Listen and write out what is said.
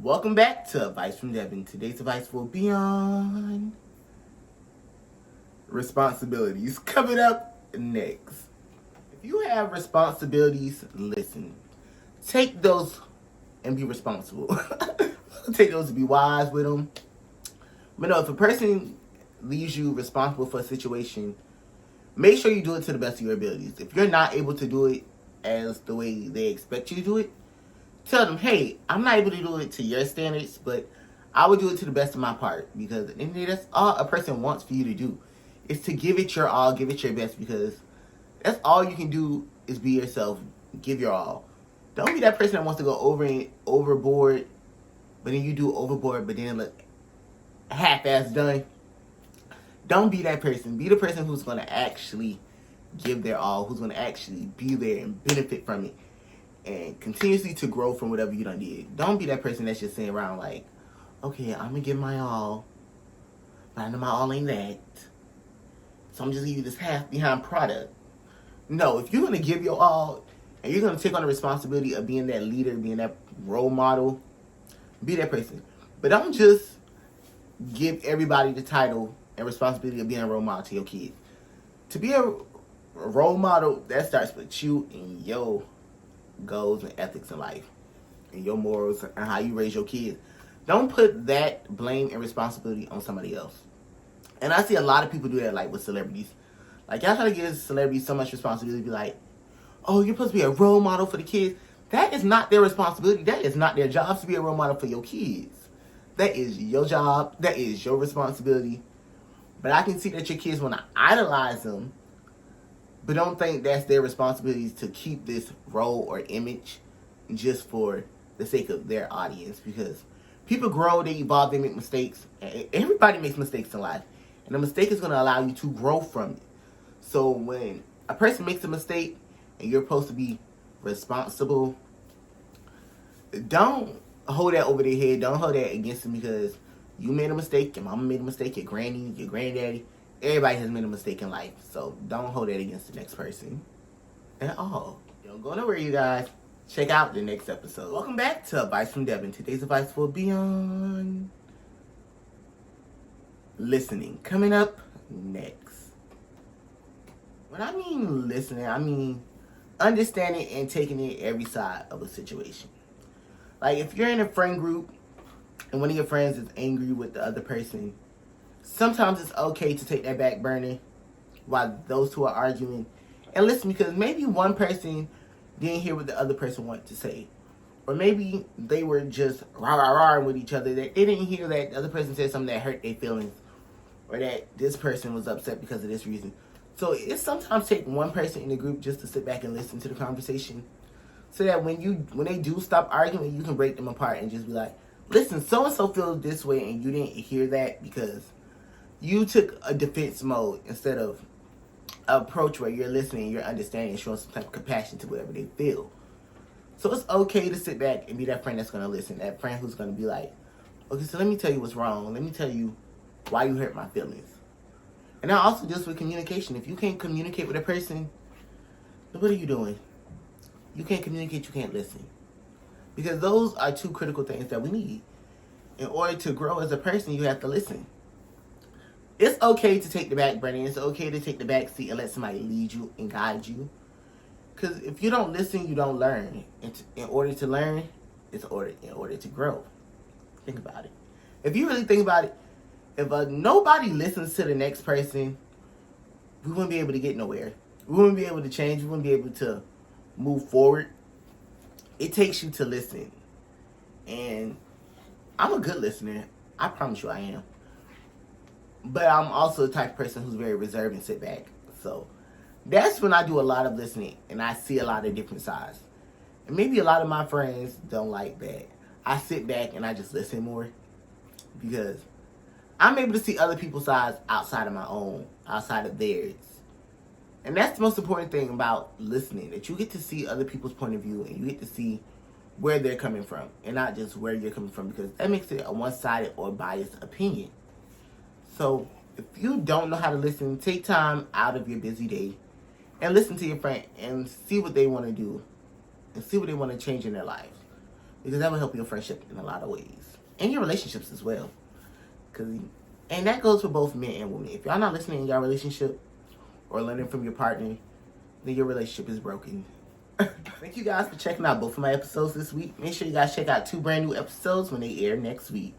Welcome back to Advice from Devan. Today's advice will be on responsibilities. Coming up next. If you have responsibilities, listen. Take those and be responsible. Take those to be wise with them. But no, if a person leaves you responsible for a situation, make sure you do it to the best of your abilities. If you're not able to do it as the way they expect you to do it, tell them, hey, I'm not able to do it to your standards, but I will do it to the best of my part. Because at the end of the day, that's all a person wants for you to do. Is to give it your all, give it your best, because that's all you can do is be yourself. Give your all. Don't be that person that wants to go overboard, but then you do overboard, but then look half-ass done. Don't be that person. Be the person who's going to actually give their all, who's going to actually be there and benefit from it, and continuously to grow from whatever you done did. Don't be that person that's just sitting around like, okay, I'm going to give my all, but I know my all ain't that, so I'm just going to give you this half-behind product. No, if you're going to give your all, and you're going to take on the responsibility of being that leader, being that role model, be that person. But don't just give everybody the title and responsibility of being a role model to your kids. To be a role model, that starts with you and your goals and ethics in life, and your morals and how you raise your kids. Don't put that blame and responsibility on somebody else. And I see a lot of people do that, like with celebrities. Like, y'all try to give celebrities so much responsibility, be like, oh, you're supposed to be a role model for the kids. That is not their responsibility. That is not their job to be a role model for your kids. That is your job. That is your responsibility. But I can see that your kids want to idolize them, but don't think that's their responsibility to keep this role or image just for the sake of their audience. Because people grow, they evolve, they make mistakes. Everybody makes mistakes in life. And a mistake is going to allow you to grow from it. So when a person makes a mistake and you're supposed to be responsible, don't hold that over their head. Don't hold that against them, because you made a mistake, your mama made a mistake, your granny, your granddaddy. Everybody has made a mistake in life. So don't hold that against the next person at all. Don't go nowhere, you guys. Check out the next episode. Welcome back to Advice from Devan. Today's advice will be on listening. Coming up next. When I mean listening, I mean understanding and taking in every side of a situation. Like, if you're in a friend group and one of your friends is angry with the other person, sometimes it's okay to take that back burner while those two are arguing and listen, because maybe one person didn't hear what the other person wanted to say. Or maybe they were just rah-rah-rah with each other. They didn't hear that the other person said something that hurt their feelings, or that this person was upset because of this reason. So it sometimes takes one person in the group just to sit back and listen to the conversation, so that when they do stop arguing, you can break them apart and just be like, listen, so-and-so feels this way and you didn't hear that because you took a defense mode instead of an approach where you're listening, you're understanding, and showing some type of compassion to whatever they feel. So it's okay to sit back and be that friend that's going to listen, that friend who's going to be like, okay, so let me tell you what's wrong. Let me tell you why you hurt my feelings. And now also just with communication. If you can't communicate with a person, then what are you doing? You can't communicate, you can't listen. Because those are two critical things that we need. In order to grow as a person, you have to listen. It's okay to take the back burner. It's okay to take the back seat and let somebody lead you and guide you. Because if you don't listen, you don't learn. In order to learn, it's in order to grow. Think about it. If you really think about it, if nobody listens to the next person, we wouldn't be able to get nowhere. We wouldn't be able to change. We wouldn't be able to move forward. It takes you to listen. And I'm a good listener. I promise you I am. But I'm also the type of person who's very reserved and sit back. So that's when I do a lot of listening and I see a lot of different sides. And maybe a lot of my friends don't like that. I sit back and I just listen more, because I'm able to see other people's sides outside of my own, outside of theirs. And that's the most important thing about listening, that you get to see other people's point of view and you get to see where they're coming from and not just where you're coming from, because that makes it a one-sided or biased opinion. So if you don't know how to listen, take time out of your busy day and listen to your friend and see what they want to do and see what they want to change in their lives. because that will help your friendship in a lot of ways. And your relationships as well. And that goes for both men and women. If y'all not listening in your relationship or learning from your partner, then your relationship is broken. Thank you guys for checking out both of my episodes this week. Make sure you guys check out 2 brand new episodes when they air next week.